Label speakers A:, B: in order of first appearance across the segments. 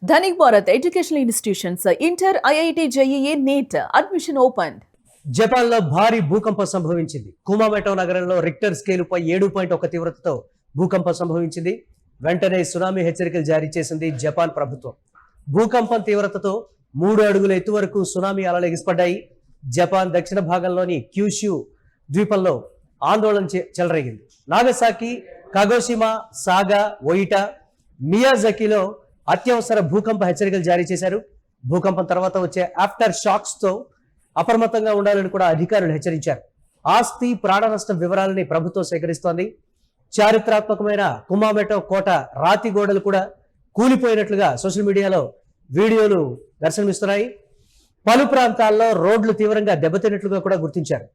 A: Dhanik Bharat Educational Institutions, Inter, IIT, JEE, NEET, admission opened.
B: జపాన్లో భారీ భూకంపం సంభవించింది. కుమామోటో నగరంలో రిక్టర్ స్కేలుపై 7.1 తీవ్రతతో భూకంపం సంభవించింది. వెంటనే సునామీ హెచ్చరికలు జారీ చేసింది జపాన్ ప్రభుత్వం. భూకంపం తీవ్రతతో 3 అడుగుల ఎత్తు వరకు సునామీ అలలు ఎగిసిపడ్డాయి. జపాన్ దక్షిణ భాగంలోని క్యూషు ద్వీపంలో ఆందోళన చెలరేగింది. నాగసాకి, కాగోషిమా, సాగా, ఒయిటా, మియాజాకిలో అత్యవసర భూకంప హెచ్చరికలు జారీ చేశారు. భూకంపం తర్వాత వచ్చే ఆఫ్టర్ షాక్స్ తో అప్రమత్తంగా ఉండాలని కూడా అధికారులు హెచ్చరించారు. ఆస్తి, ప్రాణ నష్టం వివరాలని ప్రభుత్వం సేకరిస్తోంది. చారిత్రాత్మకమైన కుమామోటో కోట రాతి గోడలు కూడా కూలిపోయినట్లుగా సోషల్ మీడియాలో వీడియోలు దర్శనమిస్తున్నాయి. పలు ప్రాంతాల్లో రోడ్లు తీవ్రంగా దెబ్బతిన్నట్లుగా కూడా గుర్తించారు.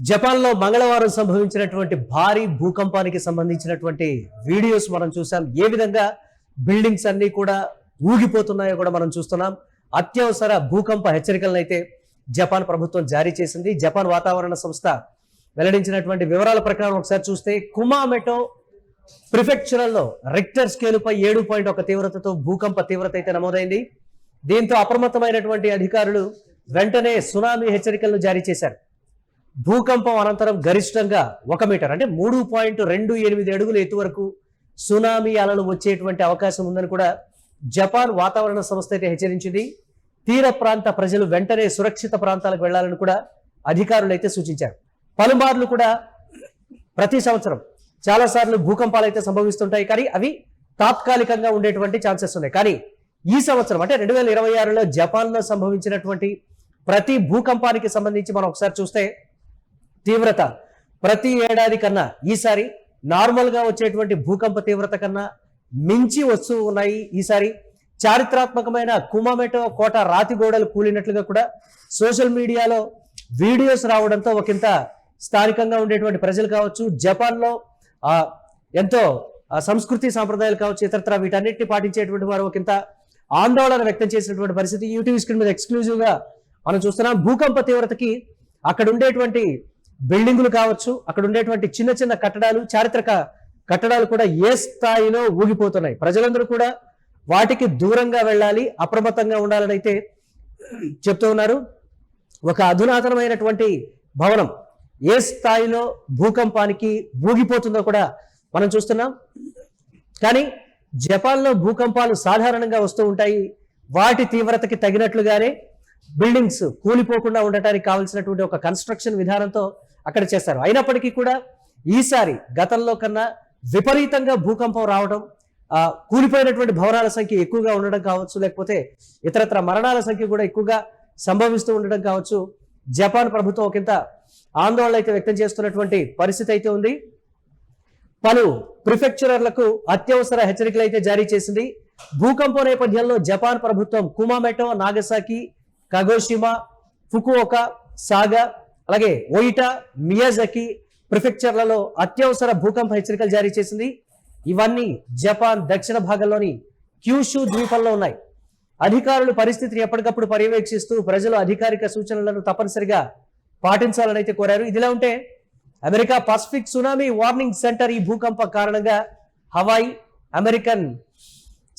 B: జపాన్ లో మంగళవారం సంభవించినటువంటి భారీ భూకంపానికి సంబంధించినటువంటి వీడియోస్ మనం చూసాం. ఏ విధంగా బిల్డింగ్స్ అన్ని కూడా ఊగిపోతున్నాయో కూడా మనం చూస్తున్నాం. అత్యవసర భూకంప హెచ్చరికలను అయితే జపాన్ ప్రభుత్వం జారీ చేసింది. జపాన్ వాతావరణ సంస్థ వెల్లడించినటువంటి వివరాల ప్రకారం ఒకసారి చూస్తే కుమామోటో ప్రిఫెక్చరల్లో రిక్టర్ స్కేలుపై 7.1 తీవ్రతతో భూకంప తీవ్రత అయితే నమోదైంది. దీంతో అప్రమత్తమైనటువంటి అధికారులు వెంటనే సునామీ హెచ్చరికలను జారీ చేశారు. భూకంపం అనంతరం గరిష్టంగా 1 మీటర్ అంటే 3.28 అడుగుల ఎత్తు వరకు సునామీ అలలు వచ్చేటువంటి అవకాశం ఉందని కూడా జపాన్ వాతావరణ సంస్థ అయితే హెచ్చరించింది. తీర ప్రాంత ప్రజలు వెంటనే సురక్షిత ప్రాంతాలకు వెళ్లాలని కూడా అధికారులు అయితే సూచించారు. పలుమార్లు కూడా ప్రతి సంవత్సరం చాలా సార్లు భూకంపాలు అయితే సంభవిస్తుంటాయి, కానీ అవి తాత్కాలికంగా ఉండేటువంటి ఛాన్సెస్ ఉన్నాయి. కానీ ఈ సంవత్సరం అంటే 2026లో జపాన్లో సంభవించినటువంటి ప్రతి భూకంపానికి సంబంధించి మనం ఒకసారి చూస్తే తీవ్రత ప్రతి ఏడాది కన్నా ఈసారి నార్మల్ గా వచ్చేటువంటి భూకంప తీవ్రత కన్నా మించి వస్తూ ఉన్నాయి. ఈసారి చారిత్రాత్మకమైన కుమామోటో కోట రాతి గోడలు కూలినట్లుగా కూడా సోషల్ మీడియాలో వీడియోస్ రావడంతో ఒకంత స్థానికంగా ఉండేటువంటి ప్రజలు కావచ్చు, జపాన్లో ఎంతో సంస్కృతి సాంప్రదాయాలు కావచ్చు, ఇతరత్ర వీటన్నిటిని పాటించేటువంటి వారు ఒకంత ఆందోళన వ్యక్తం చేసినటువంటి పరిస్థితి యూట్యూబ్ స్క్రీన్ మీద ఎక్స్క్లూజివ్ గా మనం చూస్తున్నాం. భూకంప తీవ్రతకి అక్కడ ఉండేటువంటి బిల్డింగులు కావచ్చు, అక్కడ ఉండేటువంటి చిన్న చిన్న కట్టడాలు, చారిత్రక కట్టడాలు కూడా ఏ స్థాయిలో ఊగిపోతున్నాయి. ప్రజలందరూ కూడా వాటికి దూరంగా వెళ్ళాలి, అప్రమత్తంగా ఉండాలని అయితే చెప్తూ ఉన్నారు. ఒక అధునాతనమైనటువంటి భవనం ఏ స్థాయిలో భూకంపానికి ఊగిపోతుందో కూడా మనం చూస్తున్నాం. కానీ జపాన్లో భూకంపాలు సాధారణంగా వస్తూ ఉంటాయి. వాటి తీవ్రతకి తగినట్లుగానే బిల్డింగ్స్ కూలిపోకుండా ఉండటానికి కావాల్సినటువంటి ఒక కన్స్ట్రక్షన్ విధానంతో అక్కడ చేస్తారు. అయినప్పటికీ కూడా ఈసారి గతంలో కన్నా విపరీతంగా భూకంపం రావడం, కూలిపోయినటువంటి భవనాల సంఖ్య ఎక్కువగా ఉండడం కావచ్చు, లేకపోతే ఇతరత్ర మరణాల సంఖ్య కూడా ఎక్కువగా సంభవిస్తూ ఉండడం కావచ్చు, జపాన్ ప్రభుత్వం ఒకంత ఆందోళన అయితే వ్యక్తం చేస్తున్నటువంటి పరిస్థితి అయితే ఉంది. పలు ప్రిఫెక్చరర్లకు అత్యవసర హెచ్చరికలు అయితే జారీ చేసింది. భూకంపం నేపథ్యంలో జపాన్ ప్రభుత్వం కుమామోటో, నాగసాకి, కాగోషిమా, ఫుకుఓకా, సాగా, అలాగే ఒయిటా, మియాజాకి, ప్రిఫెక్చర్లలో అత్యవసర భూకంప హెచ్చరికలు జారీ చేసింది. ఇవన్నీ జపాన్ దక్షిణ భాగంలోని క్యూషు ద్వీపంలో ఉన్నాయి. అధికారులు పరిస్థితిని ఎప్పటికప్పుడు పర్యవేక్షిస్తూ ప్రజలు అధికారిక సూచనలను తప్పనిసరిగా పాటించాలని అయితే కోరారు. ఇదిలా ఉంటే America Pacific tsunami warning centre ఈ భూకంప కారణంగా హవాయి, అమెరికన్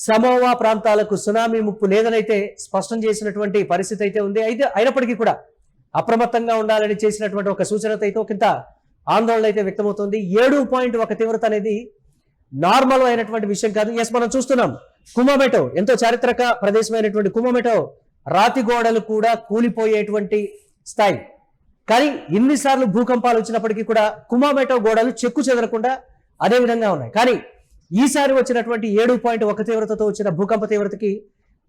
B: సమోవా ప్రాంతాలకు సునామీ ముప్పు లేదనైతే స్పష్టం చేసినటువంటి పరిస్థితి అయితే ఉంది. అయితే అయినప్పటికీ కూడా అప్రమత్తంగా ఉండాలని చేసినటువంటి ఒక సూచనతో అయితే ఒకంత ఆందోళన అయితే వ్యక్తమవుతుంది. 7.1 తీవ్రత అనేది నార్మల్ అయినటువంటి విషయం కాదు. ఎస్, మనం చూస్తున్నాం కుమామోటో ఎంతో చారిత్రక ప్రదేశమైనటువంటి కుమామోటో రాతి గోడలు కూడా కూలిపోయేటువంటి స్థాయి. కానీ ఇన్నిసార్లు భూకంపాలు వచ్చినప్పటికీ కూడా కుమామోటో గోడలు చెక్కు చెదరకుండా అదే విధంగా ఉన్నాయి. కానీ ఈసారి వచ్చినటువంటి 7.1 తీవ్రతతో వచ్చిన భూకంప తీవ్రతకి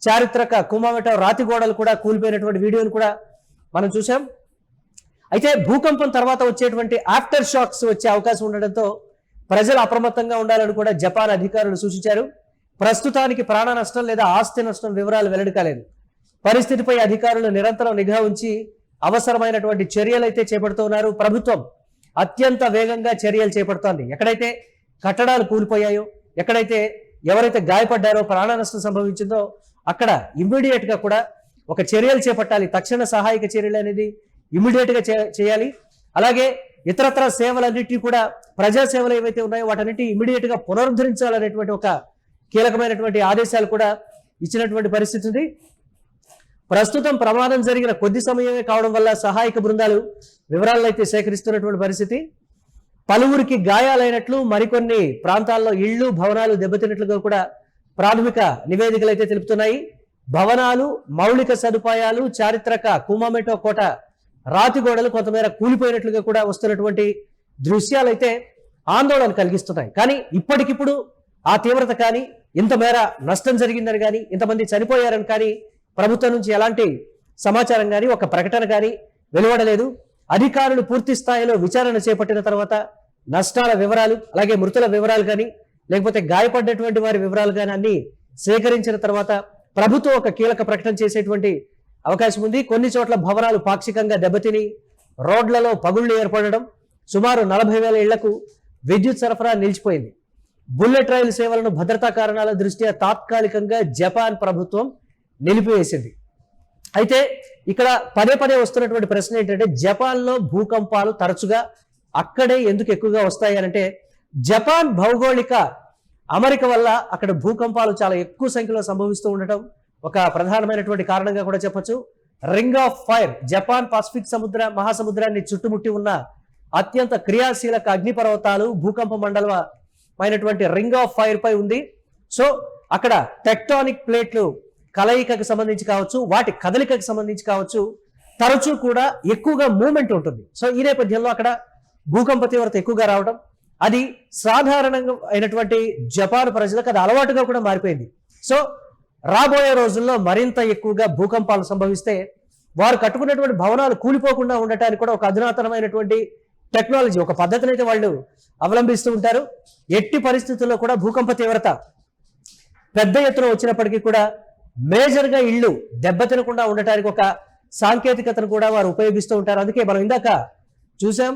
B: చారిత్రక కుమామోటో రాతి గోడలు కూడా కూలిపోయినటువంటి వీడియోను కూడా మనం చూసాం. అయితే భూకంపం తర్వాత వచ్చేటువంటి ఆఫ్టర్ షాక్స్ వచ్చే అవకాశం ఉండడంతో ప్రజలు అప్రమత్తంగా ఉండాలని కూడా జపాన్ అధికారులు సూచించారు. ప్రస్తుతానికి ప్రాణ నష్టం లేదా ఆస్తి నష్టం వివరాలు వెల్లడి కాలేదు. పరిస్థితిపై అధికారులు నిరంతరం నిఘా ఉంచి అవసరమైనటువంటి చర్యలు అయితే చేపడుతున్నారు. ప్రభుత్వం అత్యంత వేగంగా చర్యలు చేపడుతోంది. ఎక్కడైతే కట్టడాలు కూలిపోయాయో, ఎక్కడైతే ఎవరైతే గాయపడ్డారో, ప్రాణ నష్టం సంభవించిందో అక్కడ ఇమ్మీడియట్ గా కూడా ఒక చర్యలు చేపట్టాలి. తక్షణ సహాయక చర్యలు అనేది ఇమ్మీడియట్ గా చేయాలి. అలాగే ఇతరత్ర సేవలన్నింటినీ కూడా, ప్రజా సేవలు ఏవైతే ఉన్నాయో వాటన్నిటి ఇమ్మీడియట్ గా పునరుద్ధరించాలనేటువంటి ఒక కీలకమైనటువంటి ఆదేశాలు కూడా ఇచ్చినటువంటి పరిస్థితి ఉంది. ప్రస్తుతం ప్రమాదం జరిగిన కొద్ది సమయమే కావడం వల్ల సహాయక బృందాలు వివరాలను అయితే సేకరిస్తున్నటువంటి పరిస్థితి. పలువురికి గాయాలైనట్లు, మరికొన్ని ప్రాంతాల్లో ఇళ్లు, భవనాలు దెబ్బతిన్నట్లుగా కూడా ప్రాథమిక నివేదికలు అయితే తెలుపుతున్నాయి. భవనాలు, మౌలిక సదుపాయాలు, చారిత్రక కుమామోటో కోట రాతి గోడలు కొంతమేర కూలిపోయినట్లుగా కూడా వస్తున్నటువంటి దృశ్యాలు అయితే ఆందోళన కలిగిస్తున్నాయి. కానీ ఇప్పటికిప్పుడు ఆ తీవ్రత కానీ, ఇంత మేర నష్టం జరిగిందని కానీ, ఇంతమంది చనిపోయారని కానీ ప్రభుత్వం నుంచి ఎలాంటి సమాచారం కానీ, ఒక ప్రకటన కానీ వెలువడలేదు. అధికారులు పూర్తి స్థాయిలో విచారణ చేపట్టిన తర్వాత నష్టాల వివరాలు, అలాగే మృతుల వివరాలు కానీ, లేకపోతే గాయపడ్డటువంటి వారి వివరాలు కానీ అన్ని సేకరించిన తర్వాత ప్రభుత్వం ఒక కీలక ప్రకటన చేసేటువంటి అవకాశం ఉంది. కొన్ని చోట్ల భవనాలు పాక్షికంగా దెబ్బతిని రోడ్లలో పగుళ్లు ఏర్పడడం, సుమారు 40,000 ఇళ్లకు విద్యుత్ సరఫరా నిలిచిపోయింది. బుల్లెట్ రైలు సేవలను భద్రతా కారణాల దృష్ట్యా తాత్కాలికంగా జపాన్ ప్రభుత్వం నిలిపివేసింది. అయితే ఇక్కడ పదే పదే వస్తున్నటువంటి ప్రశ్న ఏంటంటే, జపాన్లో భూకంపాలు తరచుగా అక్కడే ఎందుకు ఎక్కువగా వస్తాయి అంటే, జపాన్ భౌగోళిక అమరిక వల్ల అక్కడ భూకంపాలు చాలా ఎక్కువ సంఖ్యలో సంభవిస్తూ ఉండటం ఒక ప్రధానమైనటువంటి కారణంగా కూడా చెప్పొచ్చు. Ring of fire, Japan Pacific మహాసముద్రాన్ని చుట్టుముట్టి ఉన్న అత్యంత క్రియాశీలక అగ్నిపర్వతాలు భూకంప మండలమైనటువంటి రింగ్ ఆఫ్ ఫైర్ పై ఉంది. సో అక్కడ టెక్టానిక్ ప్లేట్లు కలయికకు సంబంధించి కావచ్చు, వాటి కదలికకు సంబంధించి కావచ్చు, తరచూ కూడా ఎక్కువగా మూమెంట్ ఉంటుంది. సో ఈ నేపథ్యంలో అక్కడ భూకంప తీవ్రత ఎక్కువగా రావడం, అది సాధారణంగా అయినటువంటి జపాన్ ప్రజలకు అది అలవాటుగా కూడా మారిపోయింది. సో రాబోయే రోజుల్లో మరింత ఎక్కువగా భూకంపాలు సంభవిస్తే వారు కట్టుకున్నటువంటి భవనాలు కూలిపోకుండా ఉండటానికి కూడా ఒక అధునాతనమైనటువంటి టెక్నాలజీ, ఒక పద్ధతిని అయితే వాళ్ళు అవలంబిస్తూ ఉంటారు. ఎట్టి పరిస్థితుల్లో కూడా భూకంప తీవ్రత పెద్ద ఎత్తున వచ్చినప్పటికీ కూడా మేజర్గా ఇళ్ళు దెబ్బతినకుండా ఉండటానికి ఒక సాంకేతికతను కూడా వారు ఉపయోగిస్తూ ఉంటారు. అందుకే మనం ఇందాక చూసాం,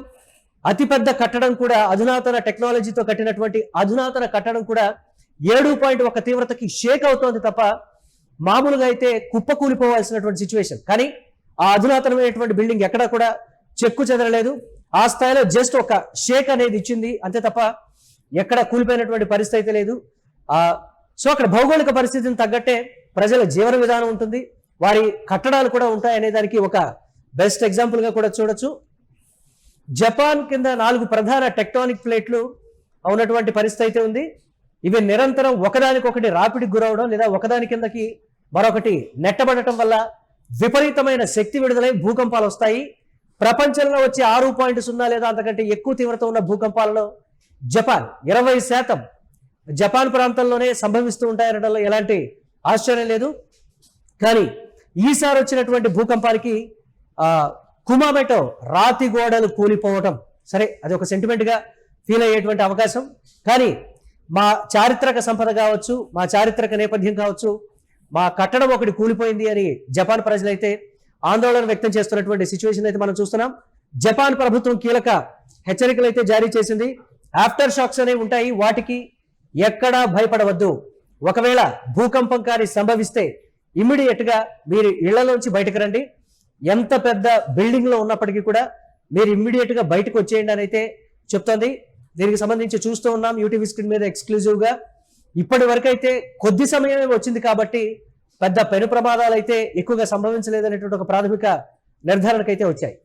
B: అతిపెద్ద కట్టడం కూడా అధునాతన టెక్నాలజీతో కట్టినటువంటి అధునాతన కట్టడం కూడా 7.1 తీవ్రతకి షేక్ అవుతోంది తప్ప మామూలుగా అయితే కుప్పకూలిపోవాల్సినటువంటి సిచ్యువేషన్. కానీ ఆ అధునాతనమైనటువంటి బిల్డింగ్ ఎక్కడా కూడా చెక్కు చెదరలేదు. ఆ స్థాయిలో జస్ట్ ఒక షేక్ అనేది ఇచ్చింది అంతే తప్ప ఎక్కడ కూలిపోయినటువంటి పరిస్థితి అయితే లేదు. సో అక్కడ భౌగోళిక పరిస్థితిని తగ్గట్టే ప్రజల జీవన విధానం ఉంటుంది, వారి కట్టడాలు కూడా ఉంటాయనే దానికి ఒక బెస్ట్ ఎగ్జాంపుల్ గా కూడా చూడొచ్చు. జపాన్ కింద 4 ప్రధాన టెక్టానిక్ ప్లేట్లు ఉన్నటువంటి పరిస్థితి అయితే ఉంది. ఇవి నిరంతరం ఒకదానికొకటి రాపిడికి గురవడం లేదా ఒకదాని కిందకి మరొకటి నెట్టబడటం వల్ల విపరీతమైన శక్తి విడుదలై భూకంపాలు వస్తాయి. ప్రపంచంలో వచ్చే 6.0 లేదా అంతకంటే ఎక్కువ తీవ్రత ఉన్న భూకంపాలలో జపాన్ 20% జపాన్ ప్రాంతంలోనే సంభవిస్తూ ఉంటాయనడంలో ఎలాంటి ఆశ్చర్యం లేదు. కానీ ఈసారి వచ్చినటువంటి భూకంపానికి కుమామోటో రాతి గోడలు కూలిపోవటం సరే, అది ఒక సెంటిమెంట్గా ఫీల్ అయ్యేటువంటి అవకాశం. కానీ మా చారిత్రక సంపద కావచ్చు, మా చారిత్రక నేపథ్యం కావచ్చు, మా కట్టడం ఒకటి కూలిపోయింది అని జపాన్ ప్రజలైతే ఆందోళన వ్యక్తం చేస్తున్నటువంటి సిచ్యువేషన్ అయితే మనం చూస్తున్నాం. జపాన్ ప్రభుత్వం కీలక హెచ్చరికలు అయితే జారీ చేసింది. ఆఫ్టర్ షాక్స్ అనేవి ఉంటాయి, వాటికి ఎక్కడా భయపడవద్దు. ఒకవేళ భూకంపం కానీ సంభవిస్తే ఇమ్మీడియట్ గా మీరు ఇళ్లలోంచి బయటకు రండి. ఎంత పెద్ద బిల్డింగ్ లో ఉన్నప్పటికీ కూడా మీరు ఇమ్మీడియట్ గా బయటకు వచ్చేయండి అని అయితే చెప్తోంది. దీనికి సంబంధించి చూస్తూ ఉన్నాం యూటీవీ స్క్రీన్ మీద ఎక్స్క్లూజివ్ గా. ఇప్పటి వరకు అయితే కొద్ది సమయమే వచ్చింది కాబట్టి పెద్ద పెను ప్రమాదాలు అయితే ఎక్కువగా సంభవించలేదనేటువంటి ఒక ప్రాథమిక నిర్ధారణకైతే వచ్చాయి.